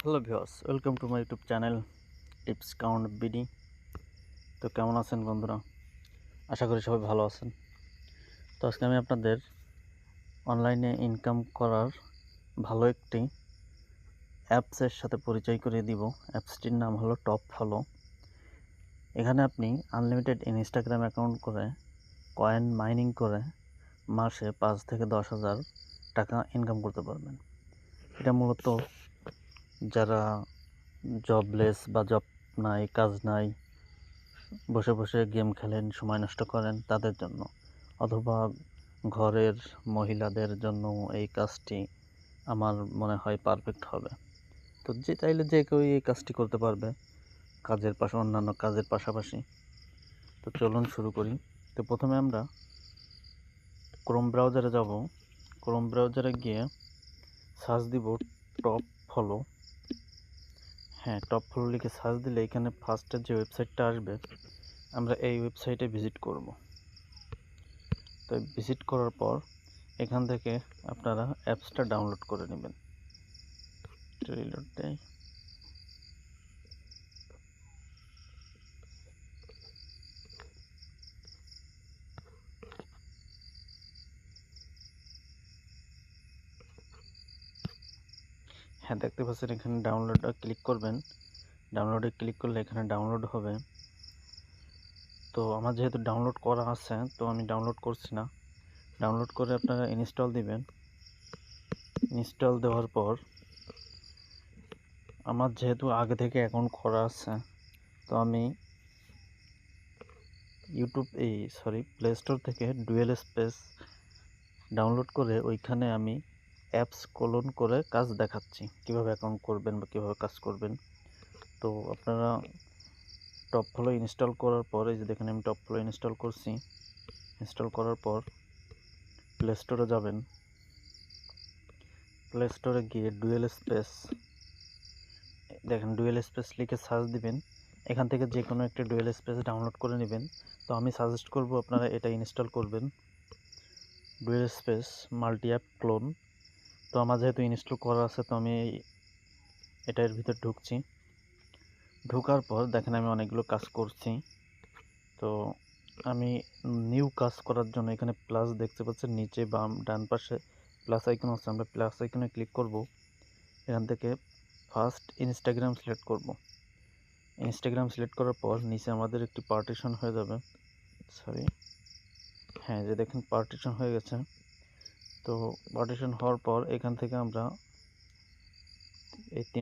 Hello viewers, welcome to my YouTube channel tips count BD. তো কেমন আছেন বন্ধুরা? আশা করি সবাই ভালো আছেন। তো আজকে আমি আপনাদের অনলাইনে ইনকাম করার ভালো একটি অ্যাপসের সাথে পরিচয় করিয়ে দিব। অ্যাপসটির নাম হলো টপ ফলো। এখানে আপনি আনলিমিটেড ইনস্টাগ্রাম অ্যাকাউন্ট করে কয়েন মাইনিং করে মাসে 5 থেকে 10,000 টাকা ইনকাম করতে পারবেন। এটা মূলত যারা জবলেস বা জব নাই, কাজ নাই, বসে বসে গেম খেলেন, সময় নষ্ট করেন তাদের জন্য, অথবা ঘরের মহিলাদের জন্য এই কাজটি আমার মনে হয় পারফেক্ট হবে। তো যে চাইলে যে কেউ এই কাজটি করতে পারবে অন্যান্য কাজের পাশাপাশি। তো চলুন শুরু করি। তো প্রথমে আমরা ক্রোম ব্রাউজারে যাব। ক্রোম ব্রাউজারে গিয়ে সার্চ দিব টপ ফলো। টপ ফলো লিখে সার্চ দিলে এখানে ফার্স্টের যে ওয়েবসাইটটা আসবে, আমরা এই ওয়েবসাইটে ভিজিট করব। তো ভিজিট করার পর এখান থেকে আপনারা অ্যাপসটা ডাউনলোড করে নেবেন। রিলোড দেয়। দেখতে পাচ্ছেন এখানে ডাউনলোডে ক্লিক করবেন। ডাউনলোডে ক্লিক করলে এখানে ডাউনলোড হবে। তো আমার যেহেতু ডাউনলোড করা আছে, তো আমি ডাউনলোড করছি না। ডাউনলোড করে আপনারা ইনস্টল দিবেন। ইনস্টল দেওয়ার পর আমার যেহেতু আগে থেকে অ্যাকাউন্ট করা আছে, তো আমি প্লে স্টোর থেকে ডুয়েল স্পেস ডাউনলোড করে ওইখানে আমি অ্যাপস ক্লোন করে কাজ দেখাচ্ছি, কিভাবে অ্যাকাউন্ট করবেন বা কিভাবে কাজ করবেন। তো আপনারা টপ ফলো ইনস্টল করার পর, এই যে দেখেন আমি টপ ফলো ইনস্টল করছি। ইনস্টল করার পর প্লে স্টোরে যাবেন। প্লে স্টোরে গিয়ে ডুয়েল স্পেস লিখে সার্চ দিবেন। এখান থেকে যে কোনো একটা ডুয়েল স্পেস ডাউনলোড করে নেবেন। তো আমি সাজেস্ট করব আপনারা এটা ইনস্টল করবেন, dual space multi app clone. তো আমার যেহেতু ইনস্টল করা আছে, তো আমি এটার ভিতর ঢুকছি। ঢোকার পর দেখেন আমি অনেকগুলো কাজ করছি। তো আমি নিউ কাজ করার জন্য এখানে প্লাস দেখতে পাচ্ছেন, নিচে বাম ডান পাশে প্লাস আইকন আছে। আমরা প্লাস আইকনে ক্লিক করব। এখান থেকে ফার্স্ট ইনস্টাগ্রাম সিলেক্ট করব। ইনস্টাগ্রাম সিলেক্ট করার পর নিচে আমাদের একটি পার্টিশন হয়ে যাবে। যে দেখেন পার্টিশন হয়ে গেছে। তো পার্টিশন হওয়ার পর এখান থেকে আমরা এই